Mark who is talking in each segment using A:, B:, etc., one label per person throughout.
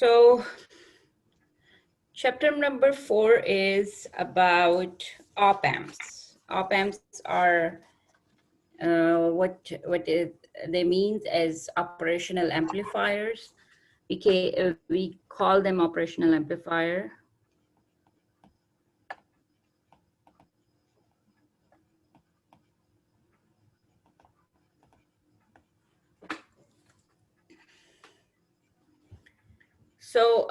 A: So chapter number 4 is about op amps. Op amps are what they means as operational amplifiers. We call them operational amplifier. So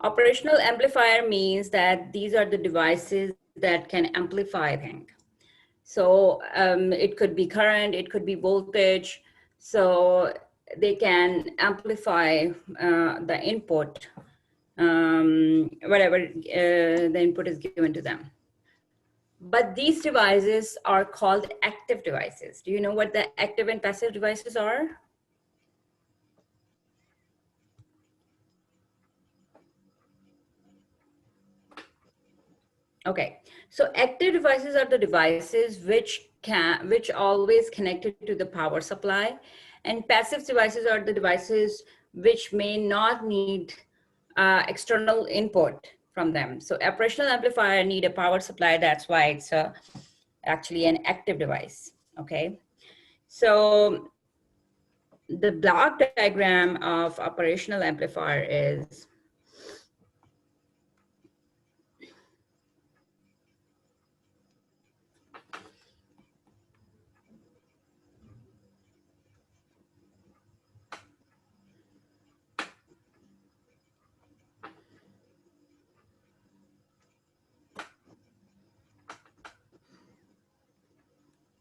A: operational amplifier means that these are the devices that can amplify things. So it could be current, it could be voltage. So they can amplify the input, whatever the input is given to them. But these devices are called active devices. Do you know what the active and passive devices are? Okay, so active devices are the devices which always connected to the power supply, and passive devices are the devices which may not need external input from them. So operational amplifier need a power supply. That's why it's actually an active device. Okay, so the block diagram of operational amplifier is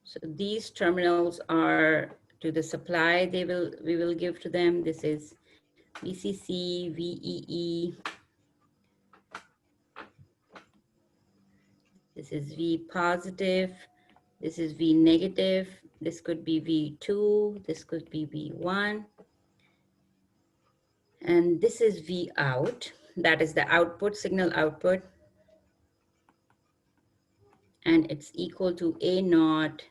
A: so these terminals are to the supply we will give to them. This is VCC, VEE. This is V positive. This is V negative. This could be V2. This could be V1. And this is V out. That is the output, signal output. And it's equal to A naught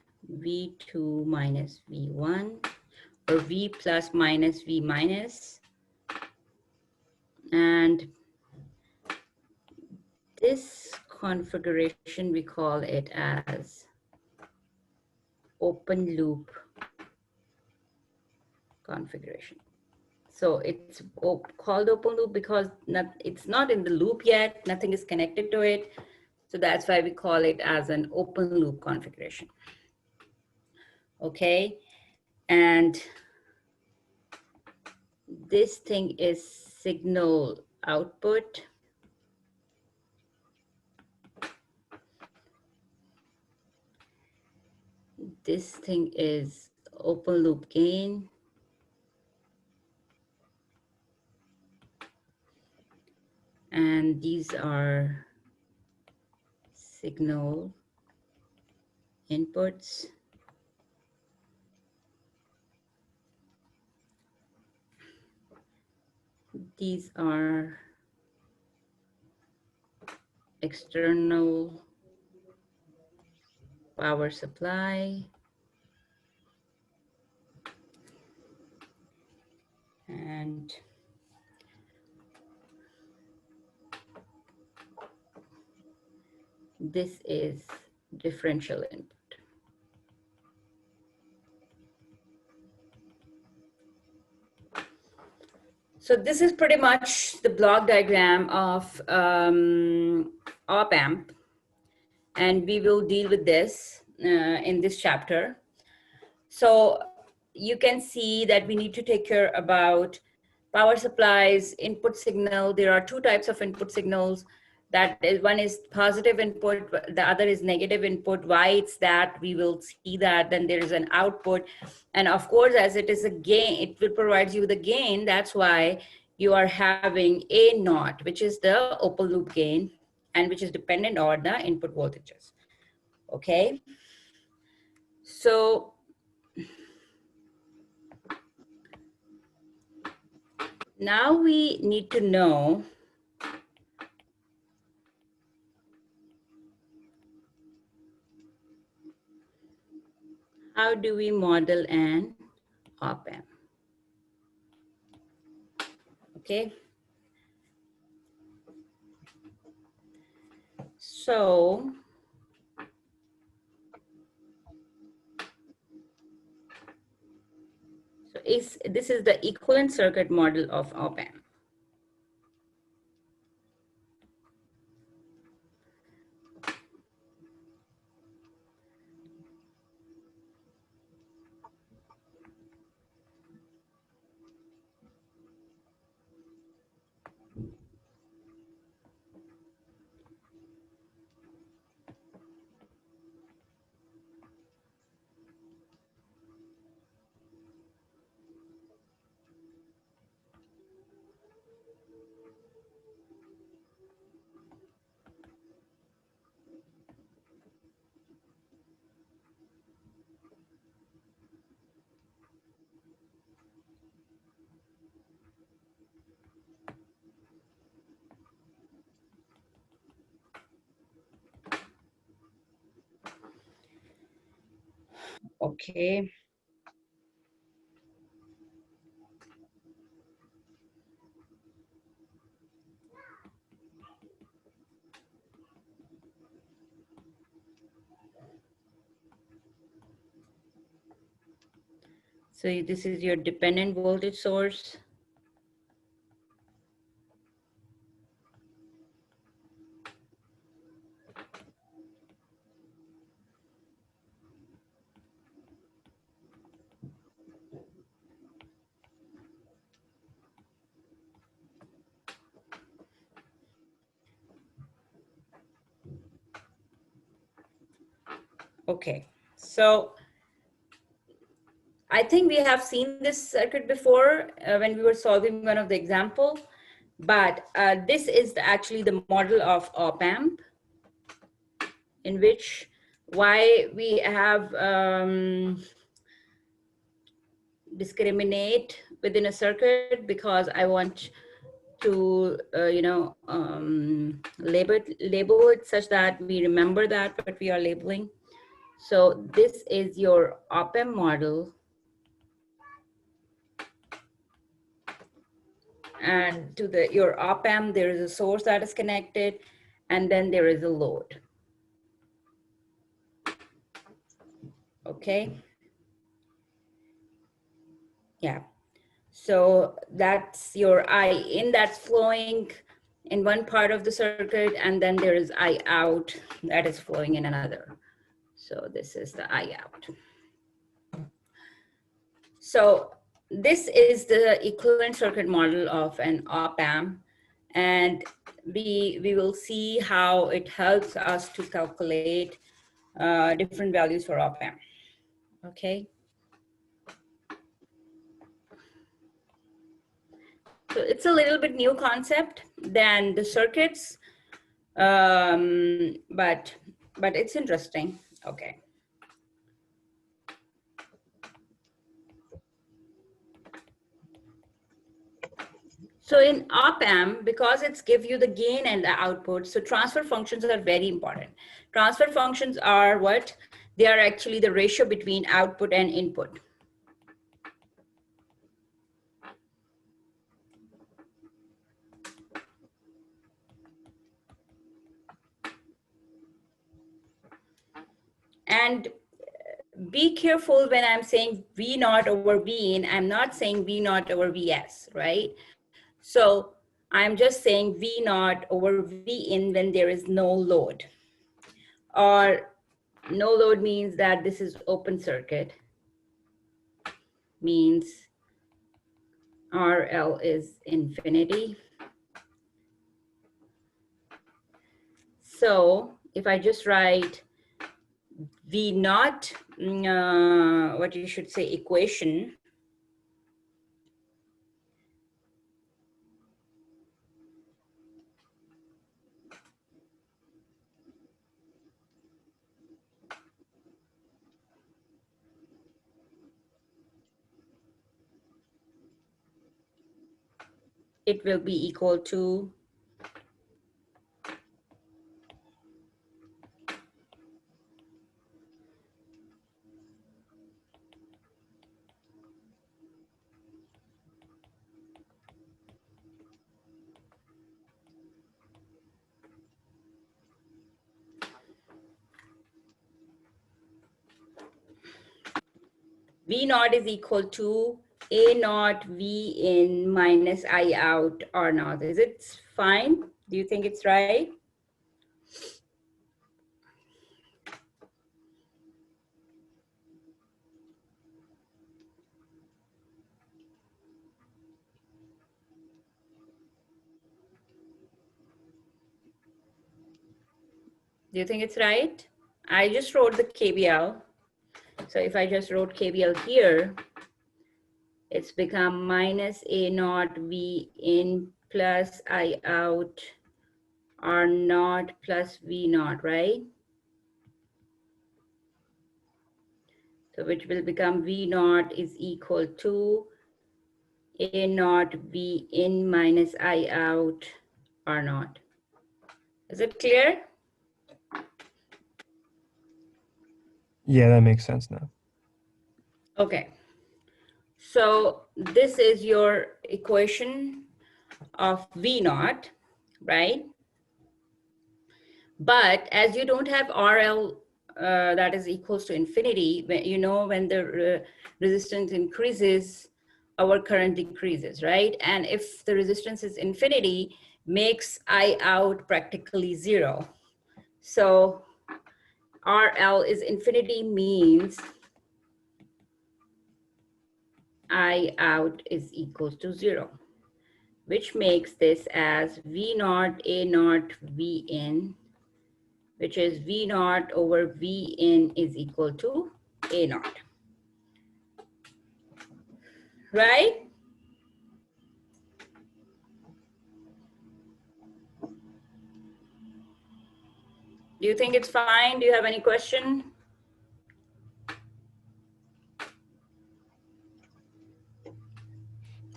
A: V2 minus V1, or V plus minus V minus. And this configuration, we call it as open loop configuration. So it's called open loop because it's not in the loop yet, nothing is connected to it. So that's why we call it as an open loop configuration. Okay, and this thing is signal output. This thing is open loop gain. And these are signal inputs. These are external power supply. And this is differential input. So this is pretty much the block diagram of op amp, and we will deal with this in this chapter. So you can see that we need to take care about power supplies, input signal. There are two types of input signals. That is, one is positive input, the other is negative input. Why it's that, we will see that. Then there is an output. And of course, as it is a gain, it will provide you the gain. That's why you are having A naught, which is the open loop gain, and which is dependent on the input voltages. Okay. So now we need to know how do we model an op amp. Okay. So this is the equivalent circuit model of op amp. Okay. So this is your dependent voltage source. Okay, so I think we have seen this circuit before when we were solving one of the example, but this is actually the model of op amp, in which why we have discriminate within a circuit, because I want to label it such that we remember that what we are labeling. So this is your op amp model, and to your op amp there is a source that is connected, and then there is a load. Okay. Yeah. So that's your I in that's flowing in one part of the circuit, and then there is I out that is flowing in another. So this is the I out. So this is the equivalent circuit model of an op amp, and we will see how it helps us to calculate different values for op amp. Okay. So it's a little bit new concept than the circuits, but it's interesting. Okay. So in op amp, because it's give you the gain and the output, so transfer functions are very important. Transfer functions are what? They are actually the ratio between output and input. And be careful when I'm saying V naught over V in, I'm not saying V naught over Vs, right? So I'm just saying V naught over V in when there is no load. Or no load means that this is open circuit, means RL is infinity. So if I just write V naught, what you should say, equation, it will be equal to V naught is equal to A naught V in minus I out R naught. Is it fine? Do you think it's right? Do you think it's right? I just wrote the KVL. So if I just wrote KVL here, it's become minus A naught V in plus I out R naught plus V naught, right? So which will become V naught is equal to A naught V in minus I out R naught. Is it clear?
B: Yeah, that makes sense now.
A: Okay. So this is your equation of V naught, right? But as you don't have RL that is equals to infinity, you know, when the resistance increases, our current decreases, right? And if the resistance is infinity, makes I out practically zero. So RL is infinity means I out is equals to zero, which makes this as V naught A naught V in, which is V naught over V in is equal to A naught, right? Do you think it's fine? Do you have any question?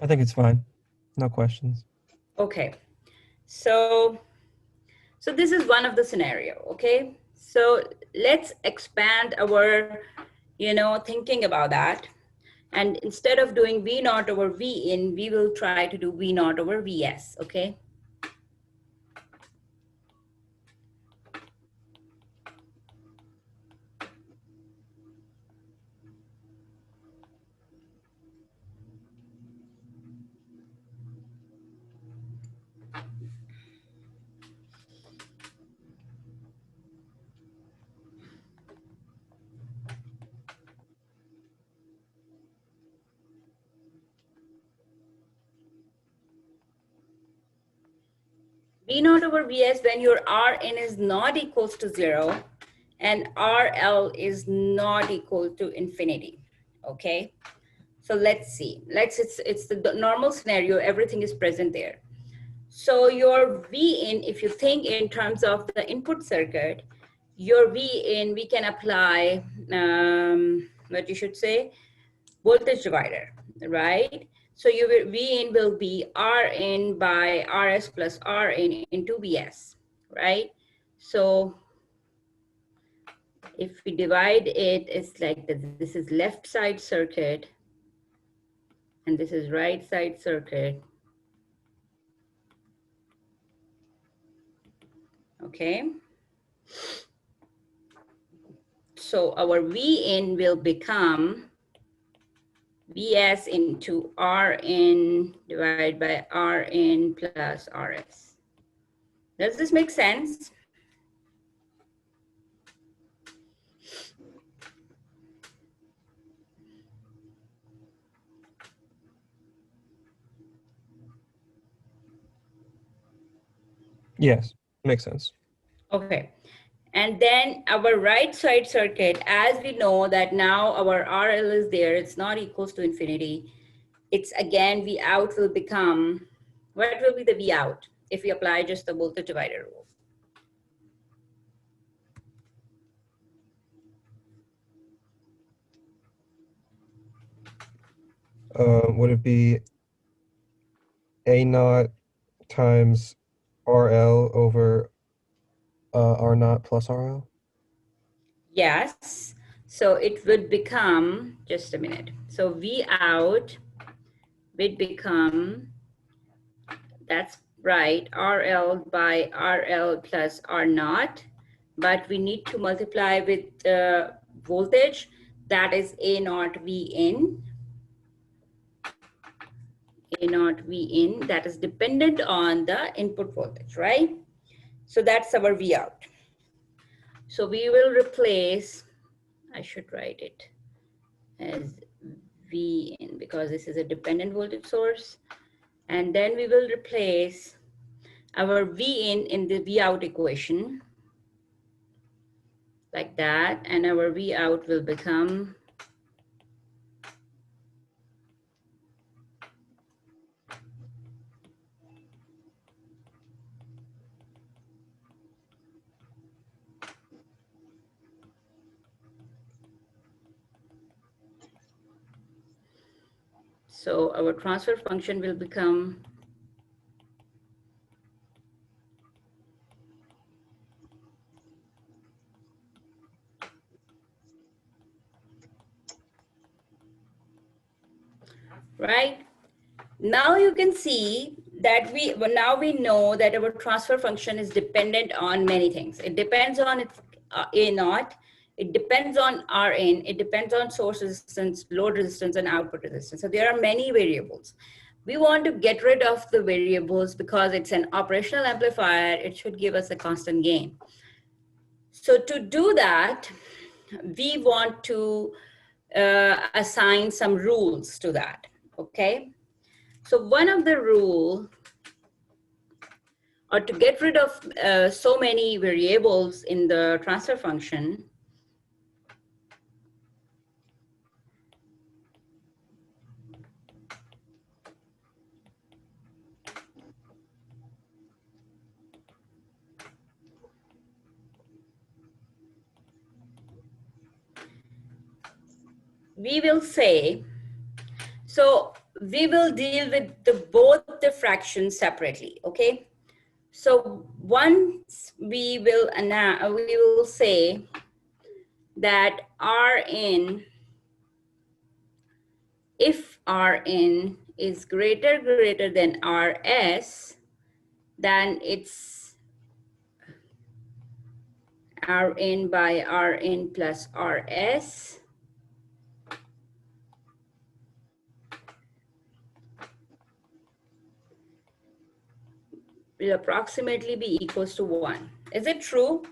B: I think it's fine. No questions.
A: Okay, so this is one of the scenario, okay? So let's expand our, you know, thinking about that. And instead of doing V naught over V in, we will try to do V naught over Vs, okay? V naught over Vs when your Rn is not equals to zero and RL is not equal to infinity, okay? So let's see, it's the normal scenario, everything is present there. So your V in, if you think in terms of the input circuit, your V in, we can apply, what you should say, voltage divider, right? So your V in will be R in by RS plus R in into Vs, right? So if we divide it, it's like this is left side circuit and this is right side circuit, okay? So our V in will become Vs into Rn divided by Rn plus Rs. Does this make sense?
B: Yes, makes sense.
A: Okay. And then our right side circuit, as we know that now our RL is there, it's not equals to infinity. It's again, V out will become, what will be the V out if we apply just the voltage divider rule?
B: Would it be A naught times RL over R naught plus RL?
A: Yes. So it would become, just a minute. So V out would become, that's right, RL by RL plus R naught, but we need to multiply with voltage. that is A naught V in, A naught V in, that is dependent on the input voltage, right? So that's our V out. So we will replace, I should write it as V in because this is a dependent voltage source. And then we will replace our V in the V out equation like that. And our V out will become so our transfer function will become right. Now you can see that now we know that our transfer function is dependent on many things. It depends on its A naught, it depends on Rn, it depends on source resistance, load resistance, and output resistance. So there are many variables. We want to get rid of the variables because it's an operational amplifier. It should give us a constant gain. So to do that, we want to assign some rules to that, okay? So one of the rule, or to get rid of so many variables in the transfer function, we will say, so we will deal with both the fractions separately, okay? So once we will say that Rn, if Rn is greater than Rs, then it's Rn by Rn plus Rs will approximately be equals to 1. Is it true?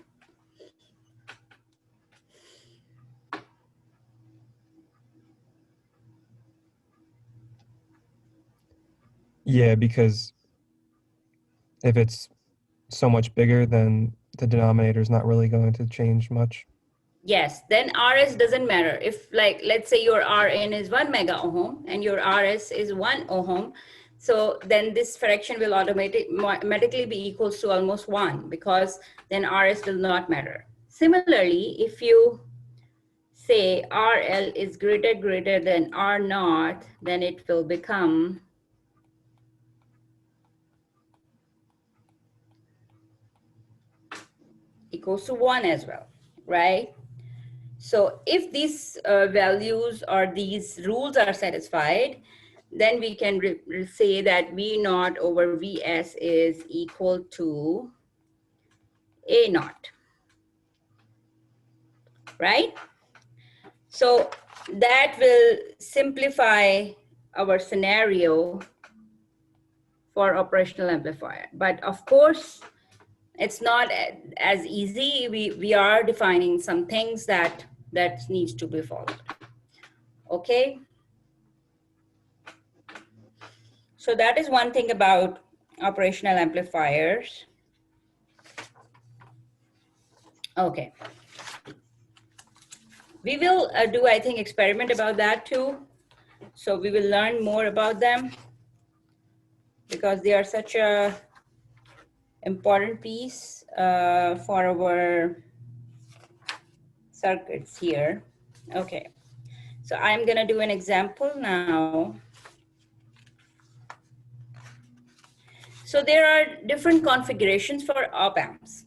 B: Yeah, because if it's so much bigger, then the denominator is not really going to change much.
A: Yes, then Rs doesn't matter. If, like, let's say your Rn is 1 mega ohm and your Rs is 1 ohm, so then this fraction will automatically be equals to almost 1 because then Rs will not matter. Similarly, if you say RL is greater than R naught, then it will become equals to 1 as well, right? So if these values or these rules are satisfied, then we can say that V naught over Vs is equal to A naught, right? So that will simplify our scenario for operational amplifier. But of course, it's not as easy. We are defining some things that needs to be followed, okay? So that is one thing about operational amplifiers. Okay. We will do, I think, experiment about that too. So we will learn more about them because they are such a important piece for our circuits here. Okay. So I'm gonna do an example now. So there are different configurations for op amps.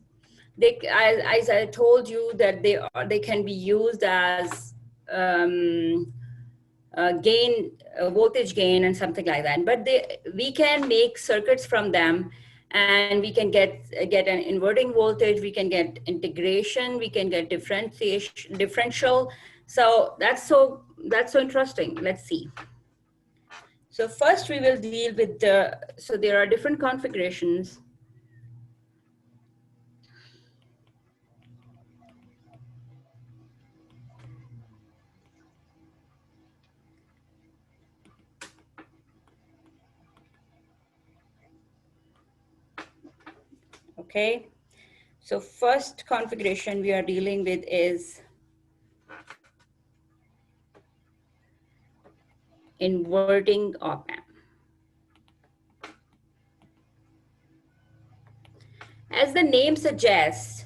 A: As I told you that they can be used as voltage gain and something like that. But we can make circuits from them, and we can get an inverting voltage. We can get integration. We can get differential. So that's so interesting. Let's see. So first we will deal with so there are different configurations. Okay. So first configuration we are dealing with is inverting op-amp. As the name suggests,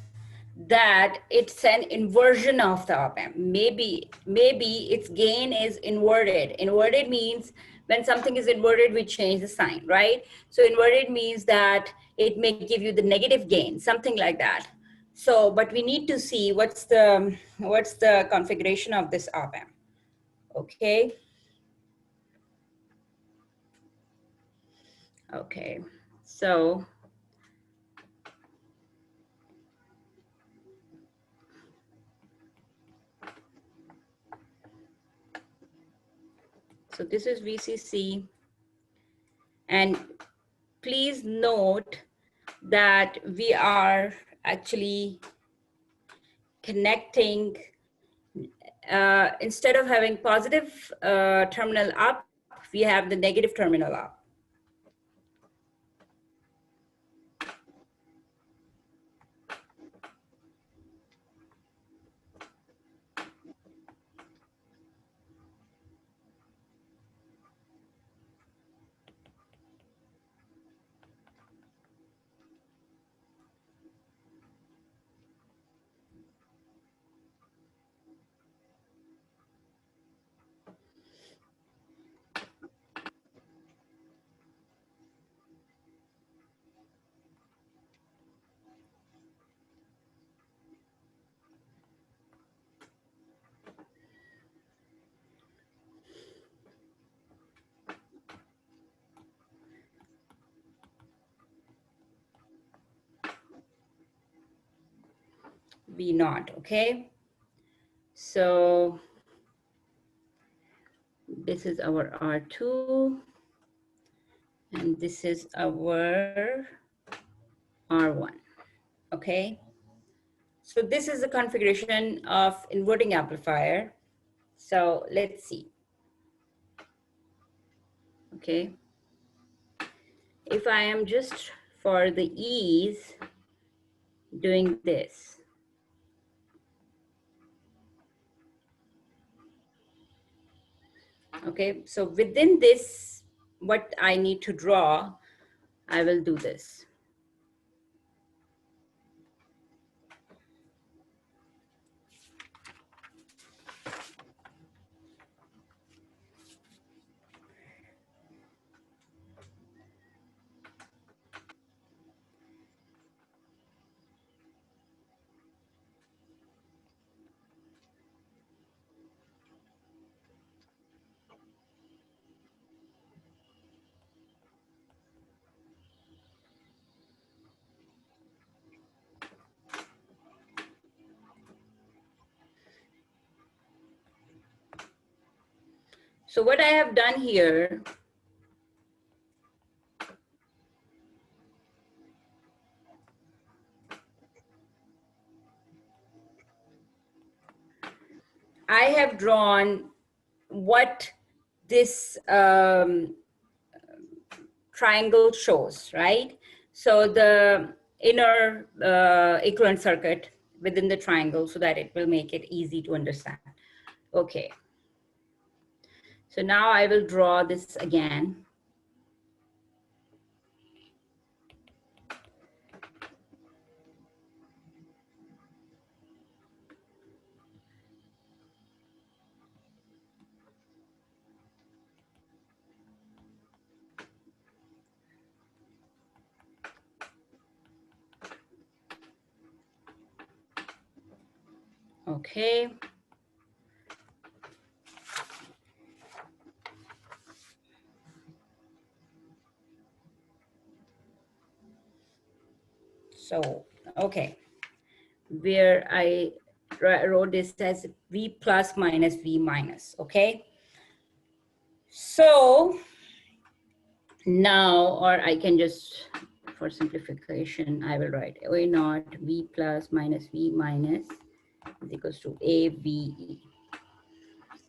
A: that it's an inversion of the op-amp. Maybe its gain is inverted. Inverted means when something is inverted, we change the sign, right? So inverted means that it may give you the negative gain, something like that. So, but we need to see what's the configuration of this op-amp. Okay. Okay. So this is VCC, and please note that we are actually connecting, instead of having positive terminal up, we have the negative terminal up. V naught, okay? So this is our R2, and this is our R1, okay? So this is the configuration of inverting amplifier. So let's see, okay? If I am just for the ease doing this, okay? So within this, what I need to draw, I will do this. So what I have done here, I have drawn what this triangle shows, right? So the inner equivalent circuit within the triangle, so that it will make it easy to understand. Okay. So now I will draw this again. Okay. So, okay, where I wrote this as V plus minus V minus, okay? So now, or I can just, for simplification, I will write A naught V plus minus V minus is equals to AVE.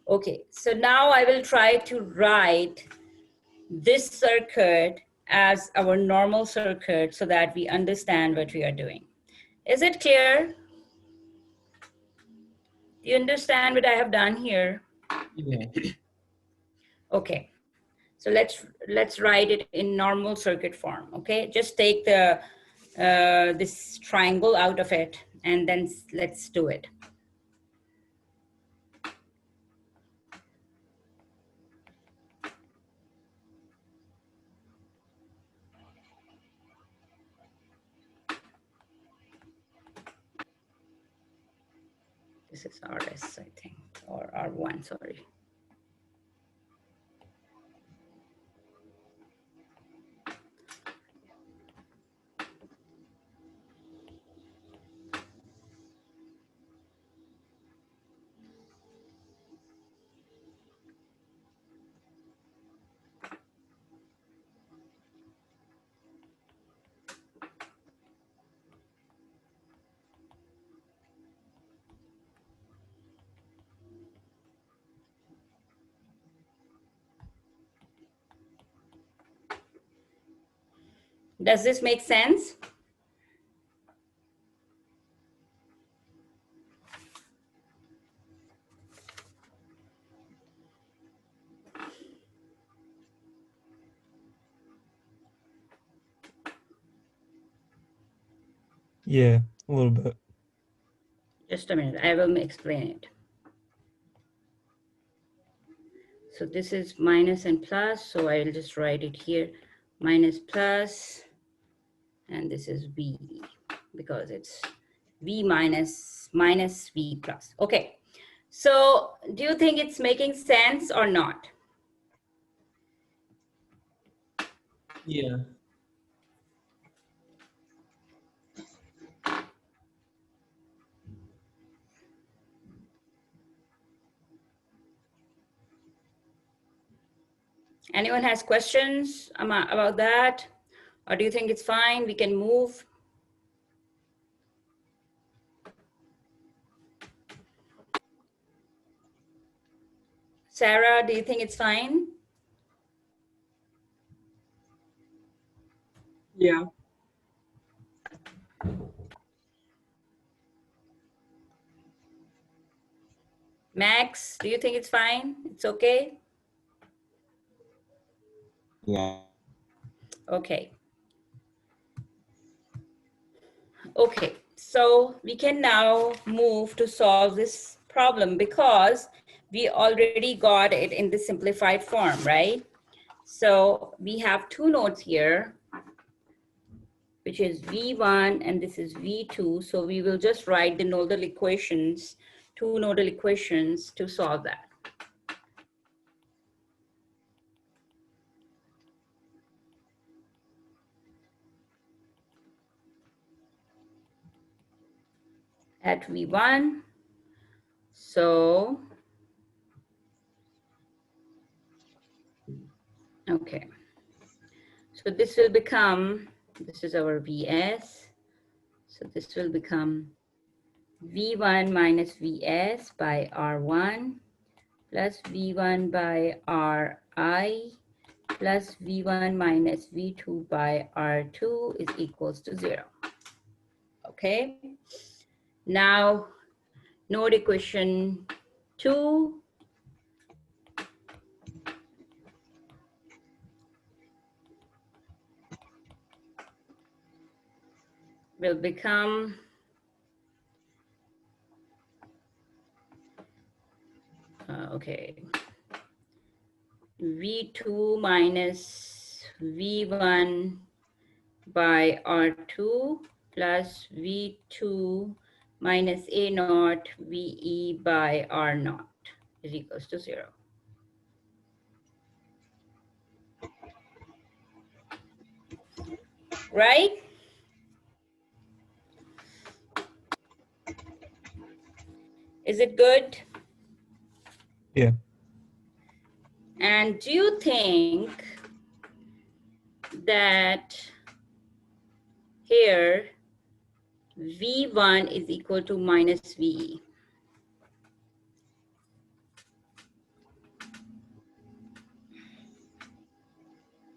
A: Okay, so now I will try to write this circuit as our normal circuit so that we understand what we are doing. Is it clear? Do you understand what I have done here?
C: Yeah.
A: Okay, so let's write it in normal circuit form. Okay, just take the this triangle out of it and then let's do it. This is RS, I think, or R1, sorry. Does this make sense?
B: Yeah, a little bit.
A: Just a minute, I will explain it. So this is minus and plus, so I'll just write it here, minus plus, and this is V, because it's V minus minus V plus. Okay, so do you think it's making sense or not?
C: Yeah.
A: Anyone has questions about that? Or do you think it's fine? We can move. Sarah, do you think it's fine?
C: Yeah.
A: Max, do you think it's fine? It's okay?
C: Yeah.
A: Okay. Okay, so we can now move to solve this problem because we already got it in the simplified form, right? So we have two nodes here, which is V1 and this is V2. So we will just write the nodal equations, two nodal equations to solve that. At V1, so, okay. So this will become, this is our Vs. So this will become V1 minus Vs by R1 plus V1 by Ri plus V1 minus V2 by R2 is equals to 0. Okay. Now, node equation 2 will become okay, V2 minus V1 by R2 plus V2 minus A naught VE by R naught is equals to 0. Right? Is it good?
B: Yeah.
A: And do you think that here V1 is equal to minus VE?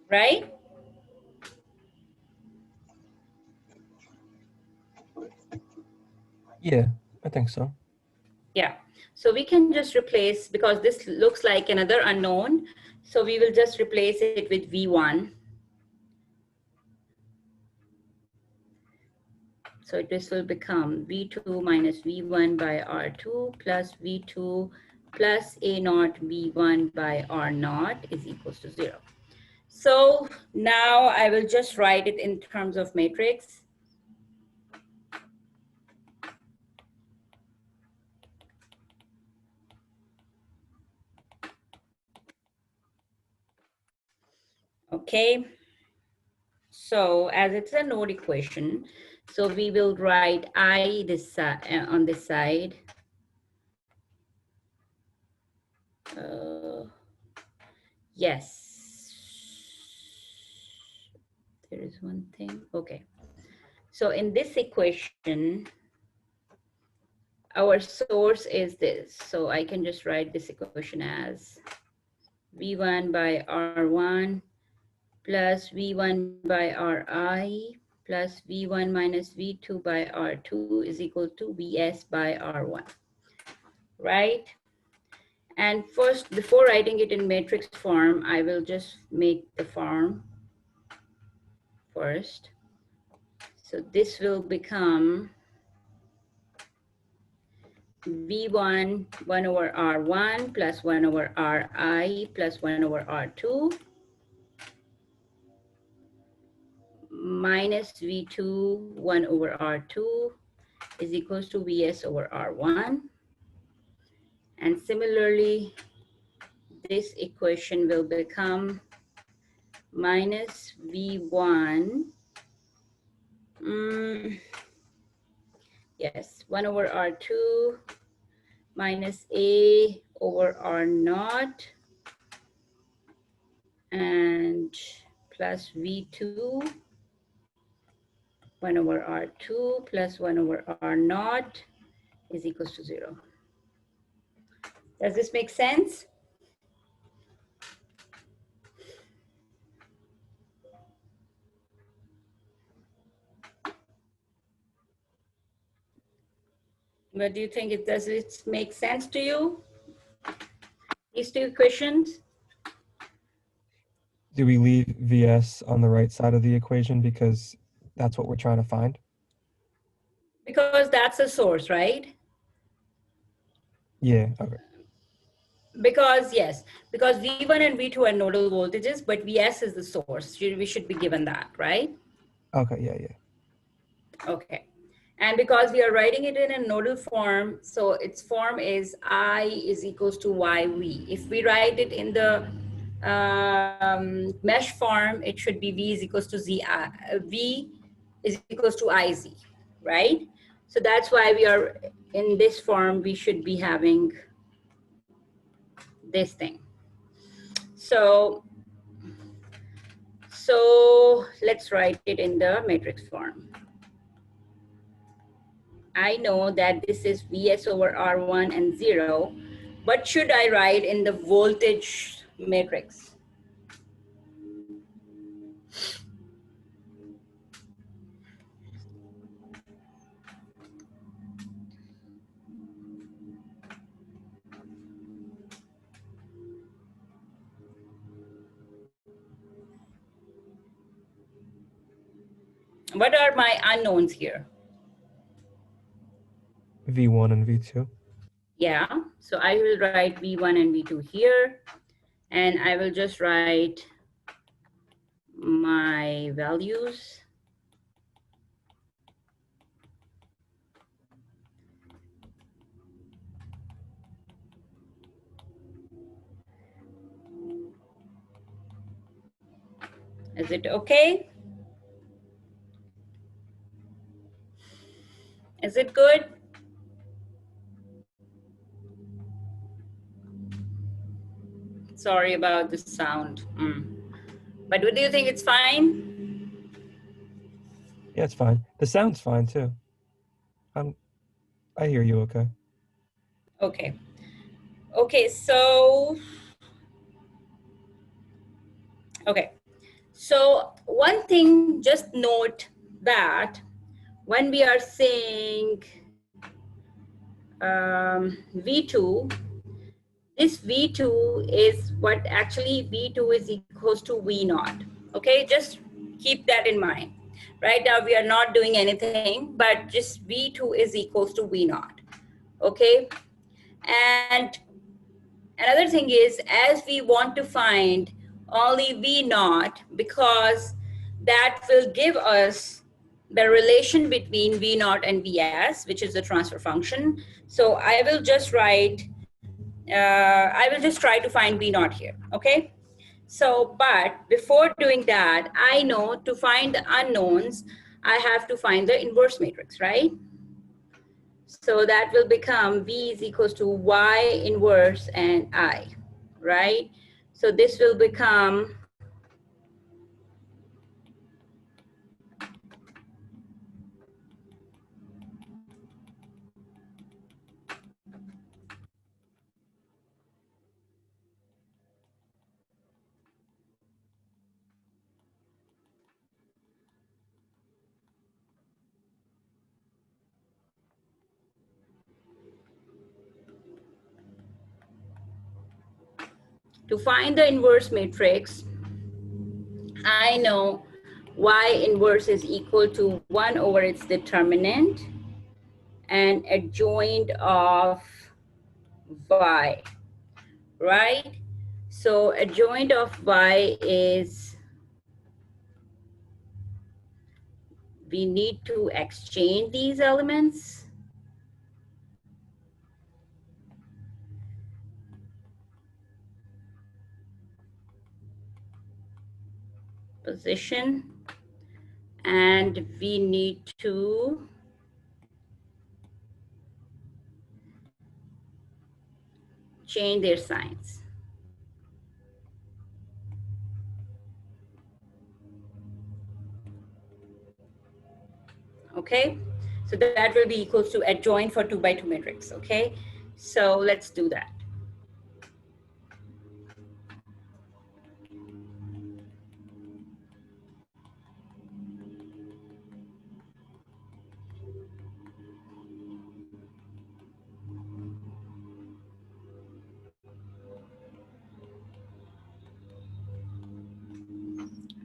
A: Right?
B: Yeah, I think so.
A: Yeah. So we can just replace, because this looks like another unknown, so we will just replace it with V1. So this will become V2 minus V1 by R2 plus V2 plus A naught V1 by R naught is equals to 0. So now I will just write it in terms of matrix. Okay. So as it's a node equation, so we will write I this on this side. Yes. There is one thing. Okay. So in this equation, our source is this. So I can just write this equation as V1 by R1 plus V1 by Ri plus V1 minus V2 by R2 is equal to Vs by R1, right? And first, before writing it in matrix form, I will just make the form first. So this will become V1 1 over R1 plus 1 over Ri plus 1 over R2 minus V2 1 over R2 is equals to Vs over R1. And similarly, this equation will become minus V1, yes, 1 over R2 minus A over R naught and plus V2 1 over R2 plus 1 over R naught is equals to 0. Does this make sense? What do you think? Does it make sense to you? These two equations?
B: Do we leave Vs on the right side of the equation because that's what we're trying to find?
A: Because that's a source, right?
B: Yeah, okay.
A: Because yes, because V1 and V2 are nodal voltages, but Vs is the source. We should be given that, right?
B: Okay, yeah.
A: Okay. And because we are writing it in a nodal form, so its form is I is equals to YV. If we write it in the mesh form, it should be V is equals to Z, V is equals to IZ, right? So that's why we are in this form, we should be having this thing. So let's write it in the matrix form. I know that this is Vs over R1 and 0. What should I write in the voltage matrix? What are my unknowns here?
B: V1 and V2.
A: Yeah, so I will write V1 and V2 here, and I will just write my values. Is it okay? Is it good? Sorry about the sound. But do you think it's fine?
B: Yeah, it's fine. The sound's fine too. I hear you okay.
A: Okay. Okay, so, okay. So one thing, just note that when we are saying V2, this V2 is what actually V2 is equals to V naught. Okay, just keep that in mind. Right now we are not doing anything, but just V2 is equals to V naught. Okay, and another thing is, as we want to find only V naught, because that will give us the relation between V naught and Vs, which is the transfer function. So I will just write, I will just try to find V naught here, okay? So, but before doing that, I know to find the unknowns, I have to find the inverse matrix, right? So that will become V is equals to Y inverse and I, right? So this will become to find the inverse matrix, I know Y inverse is equal to 1 over its determinant and adjoint of Y, right? So adjoint of Y is, we need to exchange these elements. Position, and we need to change their signs. Okay, so that will be equals to adjoint for 2 by 2 matrix. Okay, so let's do that.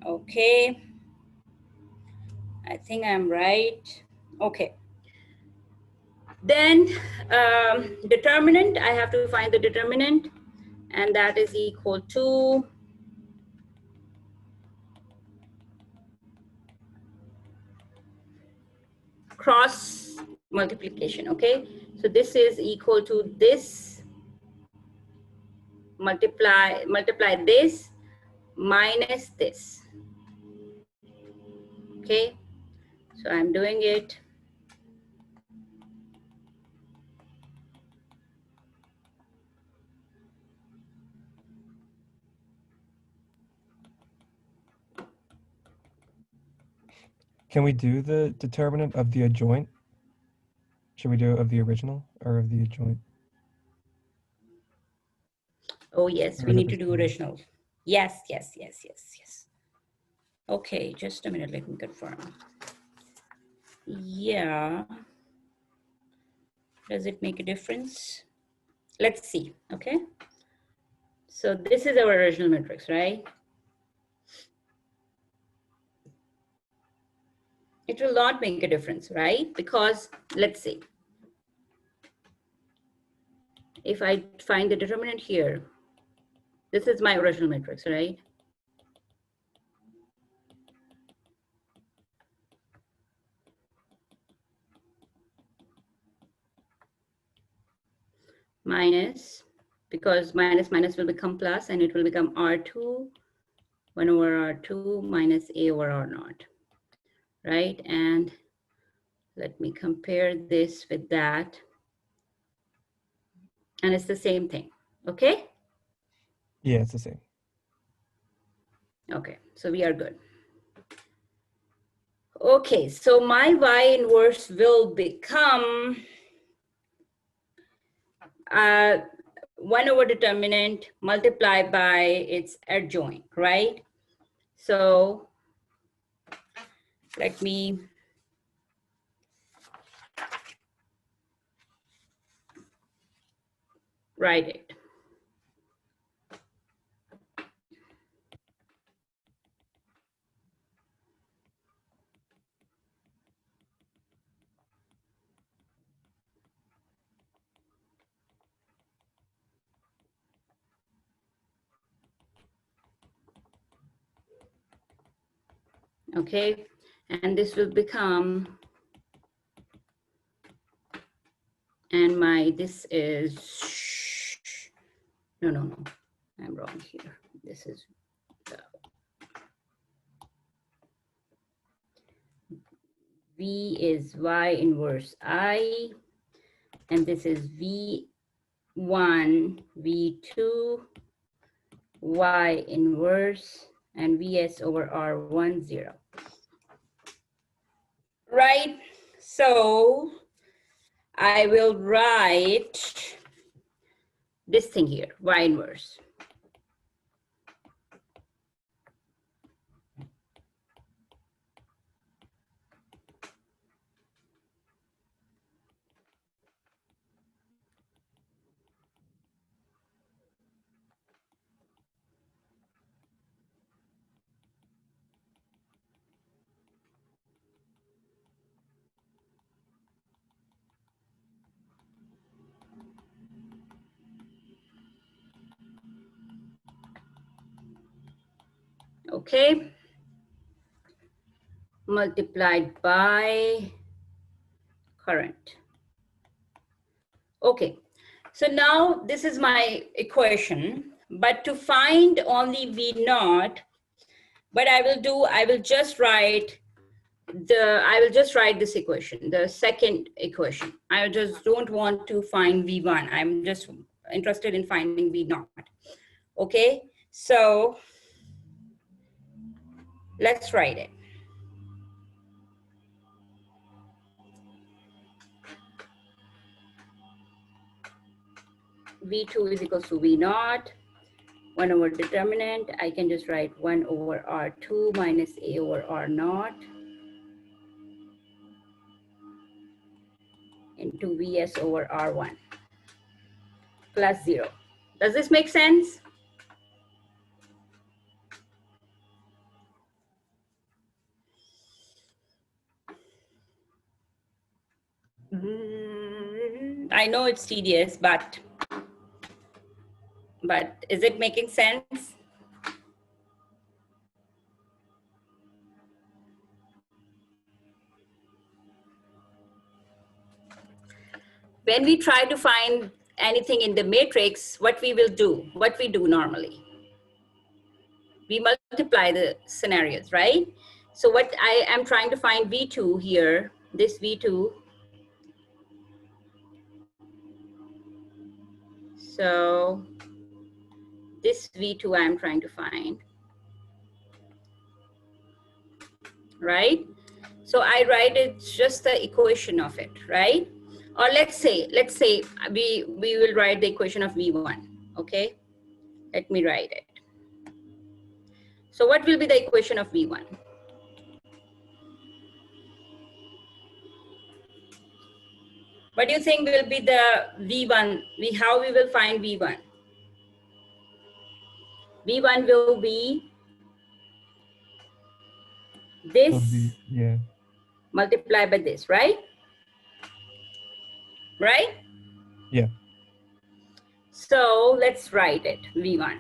A: Okay, I think I'm right. Okay, then determinant, I have to find the determinant, and that is equal to cross multiplication. Okay, so this is equal to this multiply this minus this. Okay, so I'm doing it.
B: Can we do the determinant of the adjoint? Should we do it of the original or of the adjoint?
A: Oh yes,
B: Or
A: we
B: is it
A: need
B: the
A: to do
B: same?
A: original. Yes, yes, yes, yes, yes. Okay, just a minute, let me confirm. Yeah. Does it make a difference? Let's see, okay? So this is our original matrix, right? It will not make a difference, right? Because let's see. If I find the determinant here, this is my original matrix, right? Minus, because minus minus will become plus, and it will become R2, 1 over R2 minus A over R naught, right? And let me compare this with that. And it's the same thing, okay?
B: Yeah, it's the same.
A: Okay, so we are good. Okay, so my y inverse will become 1 over determinant multiplied by its adjoint, right? So let me write it. Okay, and this will become, and my, this is, no, I'm wrong here. This is, V is y inverse I, and this is V1, V2, y inverse, and Vs over R1, 0. Right, so I will write this thing here, y inverse. Okay, multiplied by current. Okay, so now this is my equation, but to find only V naught, what I will do, I will just write this equation, the second equation. I just don't want to find V1. I'm just interested in finding V naught. Okay, so let's write it. V2 is equals to V naught, 1 over determinant. I can just write 1 over R2 minus A over R naught into Vs over R1 plus 0. Does this make sense? I know it's tedious, but is it making sense? When we try to find anything in the matrix, what we do normally, we multiply the scenarios, right? So what I am trying to find V2 here, this V2. So this V2 I'm trying to find, right? So I write it just the equation of it, right? Or let's say we will write the equation of V1, okay? Let me write it. So what will be the equation of V1? What do you think will be the V1? How we will find V1? V1 will be this
B: Yeah.
A: multiplied by this, right? Right?
B: Yeah.
A: So let's write it, V1.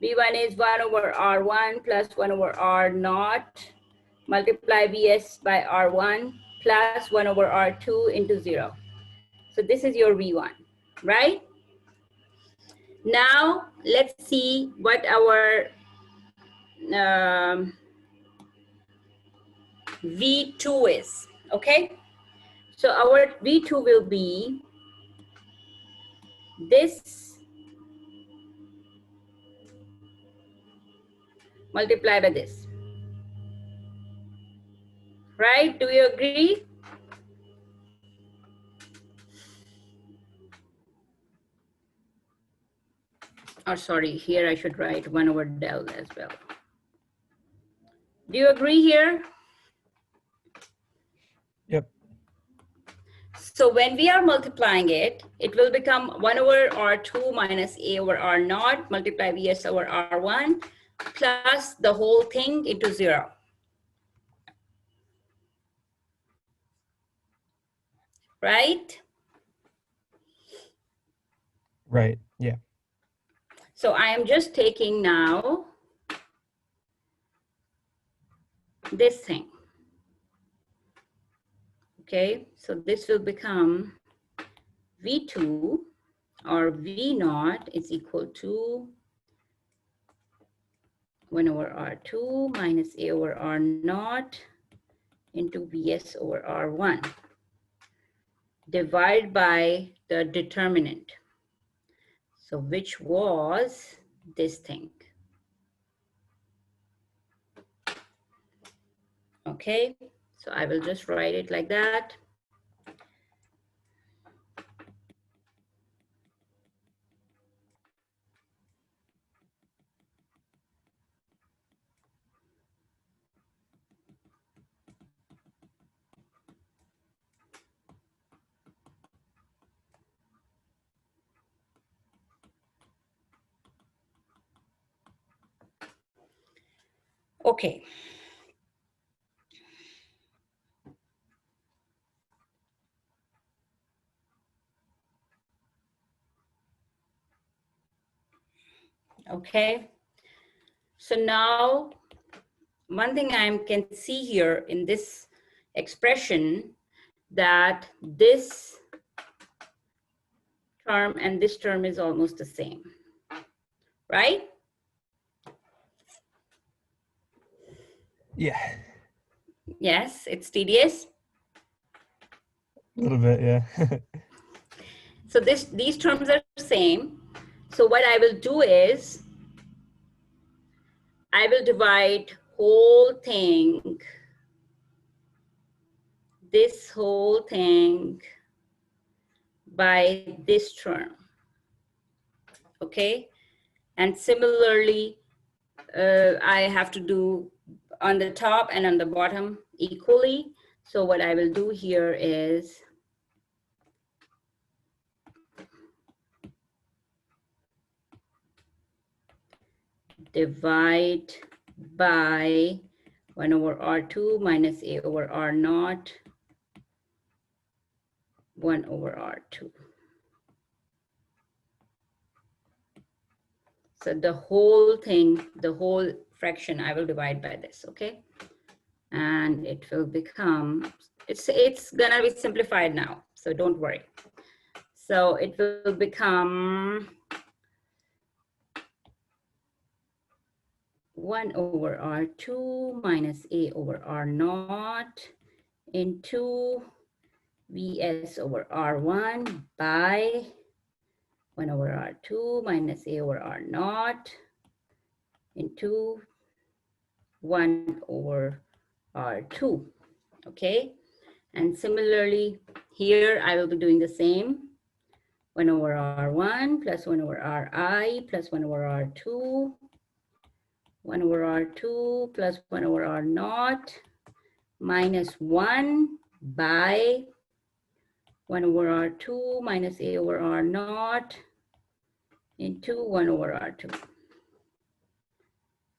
A: V1 is 1 over R1 plus 1 over R naught multiply Vs by R1 plus 1 over R2 into 0. So this is your V1, right? Now let's see what our V2 is, okay? So our V2 will be this multiply by this. Right? Do you agree? Or sorry, here I should write 1 over del as well. Do you agree here?
B: Yep.
A: So when we are multiplying it, it will become 1 over R2 minus A over R naught, multiply Vs over R1, plus the whole thing into 0. Right?
B: Right. Yeah.
A: So I am just taking now this thing. Okay, so this will become V2 or V naught is equal to 1 over R2 minus A over R naught into Vs over R1 divided by the determinant. So which was this thing. Okay, so I will just write it like that. Okay. Okay. So now one thing I can see here in this expression that this term and this term is almost the same, right?
B: Yeah.
A: Yes, it's tedious.
B: A little bit. Yeah.
A: So these terms are the same. So what I will do is I will divide whole thing, this whole thing by this term, okay? And similarly, I have to do on the top and on the bottom equally. So what I will do here is divide by 1 over R2 minus A over R naught, 1 over R2. So the whole thing, the whole fraction, I will divide by this, okay? And it will become, it's gonna be simplified now, so don't worry. So it will become 1 over R2 minus A over R naught into Vs over R1 by 1 over R2 minus A over R naught into 1 over R2, okay? And similarly, here I will be doing the same. 1 over R1 plus 1 over Ri plus 1 over R2, 1 over R2 plus 1 over R naught minus 1 by 1 over R2 minus A over R naught into 1 over R2.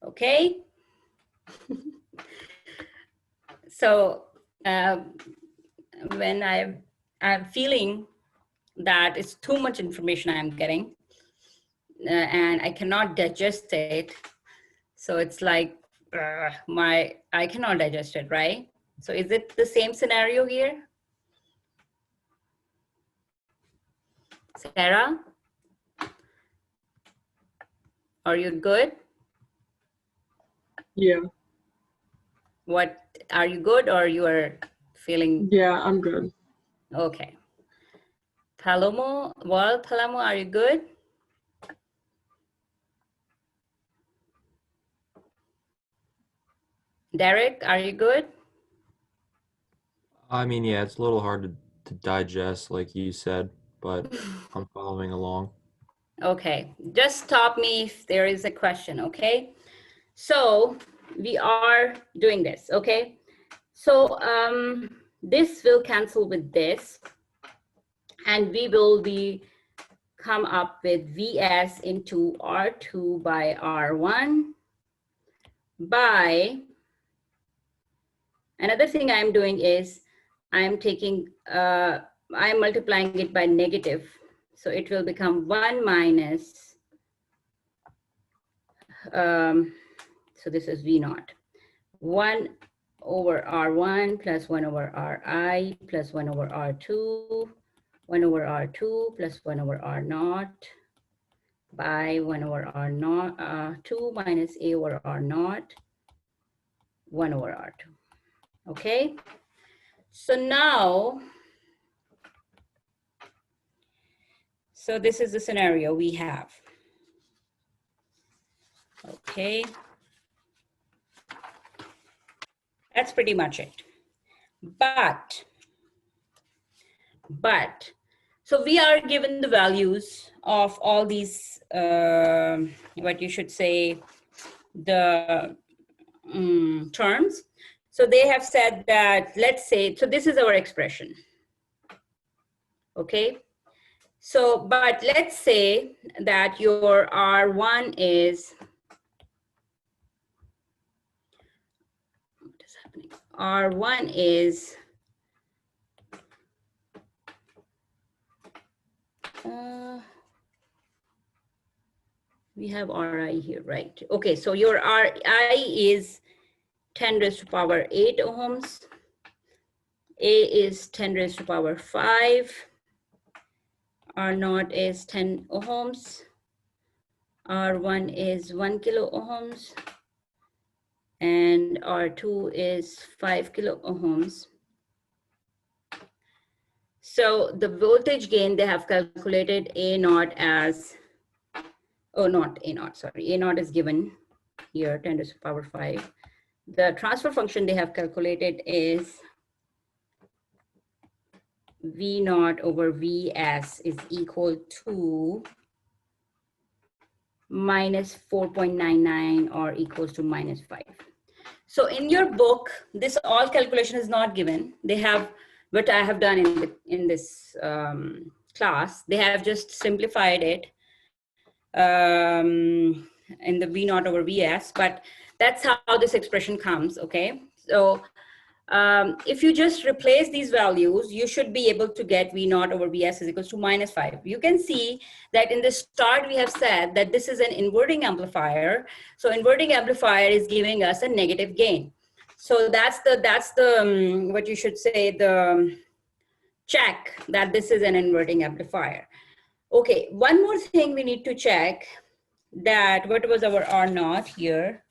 A: Okay? So when I'm feeling that it's too much information I'm getting and I cannot digest it, so it's like I cannot digest it, right? So is it the same scenario here? Sarah, are you good?
D: Yeah.
A: What, are you good or you are feeling?
D: Yeah, I'm good.
A: Okay. Palomo, well, Palomo, are you good? Derek, are you good?
D: I mean, yeah, it's a little hard to digest, like you said, but I'm following along.
A: Okay, just stop me if there is a question, okay? So we are doing this, okay? So this will cancel with this, and we will be come up with Vs into R2 by R1 by, another thing I'm doing is I'm taking, I'm multiplying it by negative. So it will become 1 minus, so this is V naught, 1 over R1 plus 1 over Ri plus 1 over R2, 1 over R2 plus 1 over R naught by 1 over R naught, 2 minus A over R naught, 1 over R2. Okay, so now, so this is the scenario we have. Okay, that's pretty much it. But, so we are given the values of all these, what you should say, the terms. So they have said that, let's say, so this is our expression. Okay, so, but let's say that your R1 is, what is happening? R1 is, we have Ri here, right? Okay, so your Ri is 10 raised to power 8 ohms. A is 10 raised to power 5. R naught is 10 ohms. R1 is 1 kilo ohms. And R2 is 5 kilo ohms. So the voltage gain, they have calculated A naught as, oh, not A naught, sorry. A naught is given here, 10 raised to power 5. The transfer function they have calculated is V naught over Vs is equal to minus 4.99 or equals to minus 5. So in your book, this all calculation is not given. They have, what I have done in this class, they have just simplified it in the V naught over Vs, but that's how this expression comes, okay? So if you just replace these values, you should be able to get V naught over Vs is equals to minus 5. You can see that in the start, we have said that this is an inverting amplifier. So inverting amplifier is giving us a negative gain. So that's the what you should say, the check that this is an inverting amplifier. Okay, one more thing we need to check, that what was our R naught here?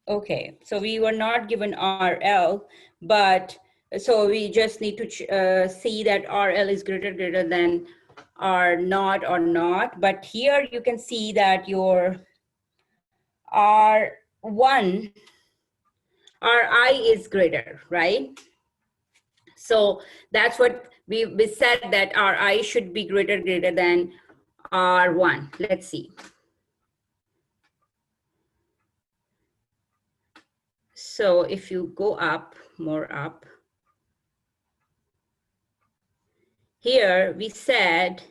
A: Okay, so we were not given RL, but so we just need to see that RL is greater than R naught or not. But here you can see that your R1, Ri is greater, right? So that's what we said, that Ri should be greater than R1. Let's see. So if you go up, more up, here we said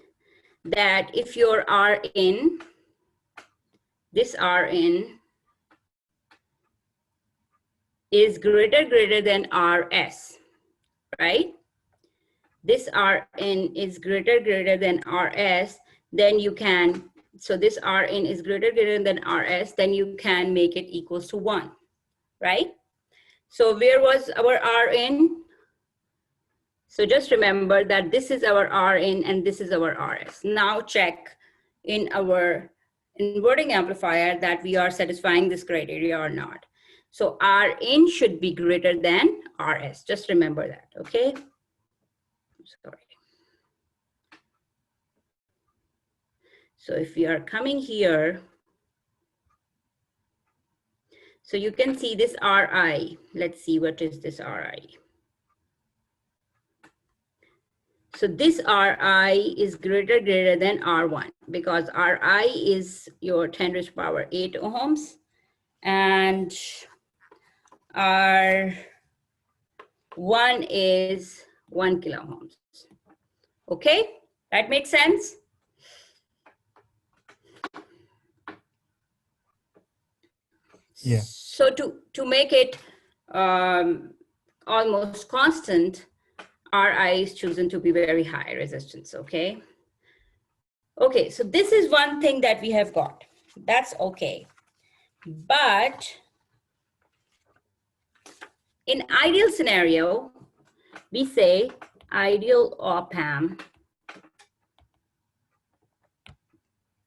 A: that if your Rin, this Rin is greater than Rs, right? This Rin is greater than Rs, then you can, so this Rin is greater than Rs, then you can make it equals to 1, right? So where was our Rin? So just remember that this is our Rin and this is our Rs. Now check in our inverting amplifier that we are satisfying this criteria or not. So Rin should be greater than Rs. Just remember that, okay? Sorry. So if we are coming here, So you can see this Ri. Let's see what is this Ri. So this Ri is greater than R1 because Ri is your 10 raised to power 8 ohms and R1 is 1 kilo ohms. Okay, that makes sense?
B: Yeah.
A: So to make it almost constant, Ri is chosen to be very high resistance, okay? Okay, so this is one thing that we have got. That's okay. But in ideal scenario, we say ideal op-amp.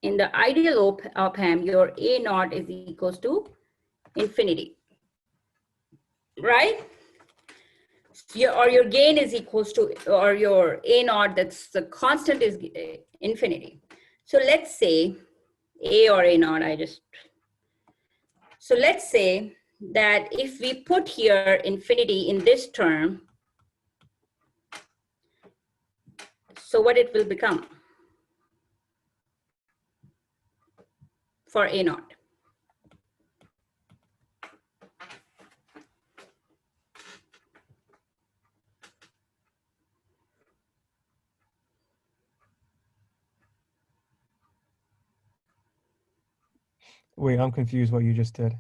A: In the ideal op-amp, your A naught is equals to infinity, right? Or your gain is equals to, or your A naught, that's the constant is infinity. So let's say A or A naught, so let's say that if we put here infinity in this term, so what it will become for A naught?
B: Wait, I'm confused what you just did.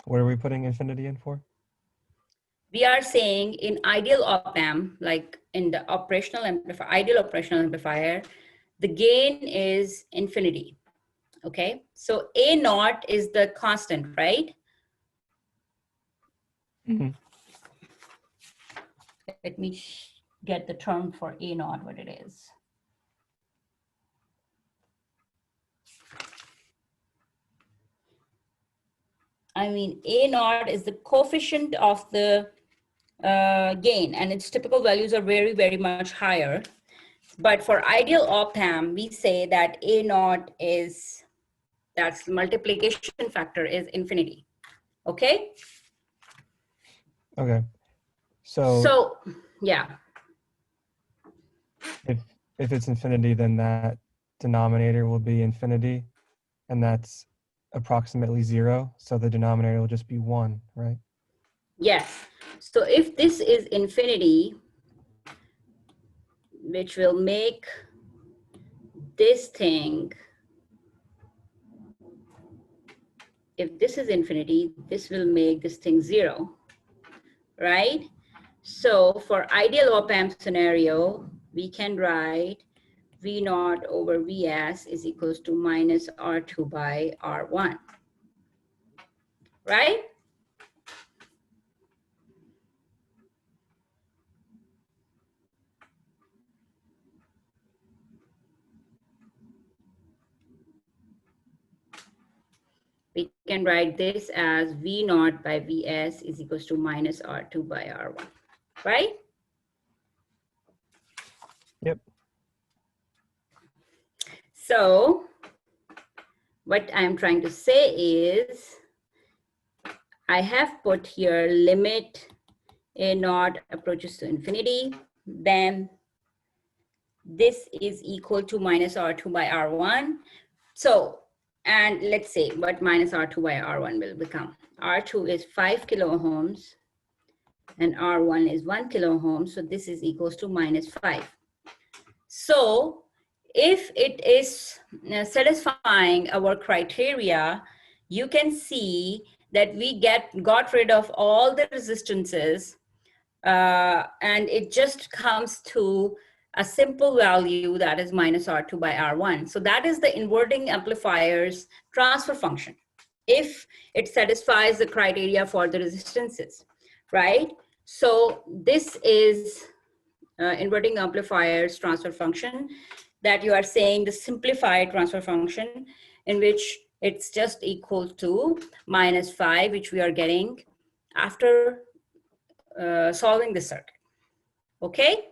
B: What are we putting infinity in for?
A: We are saying in ideal op-amp, like in the operational amplifier, ideal operational amplifier, the gain is infinity, okay? So A naught is the constant, right?
B: Mm-hmm.
A: Let me get the term for A naught, what it is. I mean, A naught is the coefficient of the gain, and its typical values are very, very much higher. But for ideal op-amp, we say that A naught is, that's the multiplication factor is infinity, okay?
B: Okay.
A: So, yeah.
B: If it's infinity, then that denominator will be infinity, and that's approximately 0. So the denominator will just be 1, right?
A: Yes. So if this is infinity, which will make this thing, if this is infinity, this will make this thing 0, right? So for ideal op-amp scenario, we can write V naught over Vs is equals to minus R2 by R1, right? We can write this as V naught by Vs is equals to minus R2 by R1, right?
B: Yep.
A: So what I'm trying to say is I have put here limit A naught approaches to infinity, then this is equal to minus R2 by R1. So, and let's say what minus R2 by R1 will become. R2 is 5 kilo ohms and R1 is 1 kilo ohm. So this is equals to minus 5. So if it is satisfying our criteria, you can see that we got rid of all the resistances and it just comes to a simple value that is minus R2 by R1. So that is the inverting amplifier's transfer function, if it satisfies the criteria for the resistances, right? So this is inverting amplifier's transfer function that you are saying the simplified transfer function in which it's just equal to minus 5, which we are getting after solving the circuit. Okay?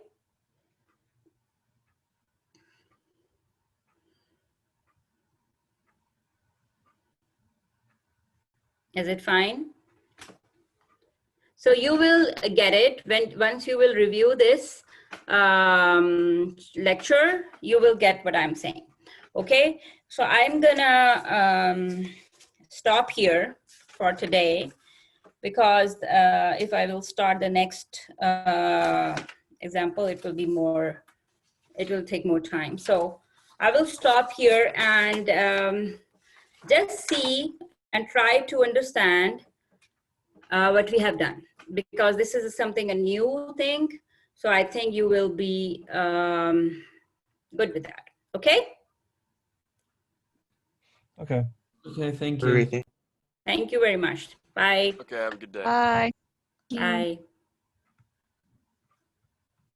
A: Is it fine? So you will get it once you will review this lecture, you will get what I'm saying. Okay, so I'm gonna stop here for today, because if I will start the next example, it will take more time. So I will stop here and just see and try to understand what we have done, because this is something, a new thing. So I think you will be good with that. Okay.
B: Okay.
C: Okay, thank you.
D: Everything.
A: Thank you very much. Bye.
E: Okay, have a good day.
F: Bye.
A: Bye.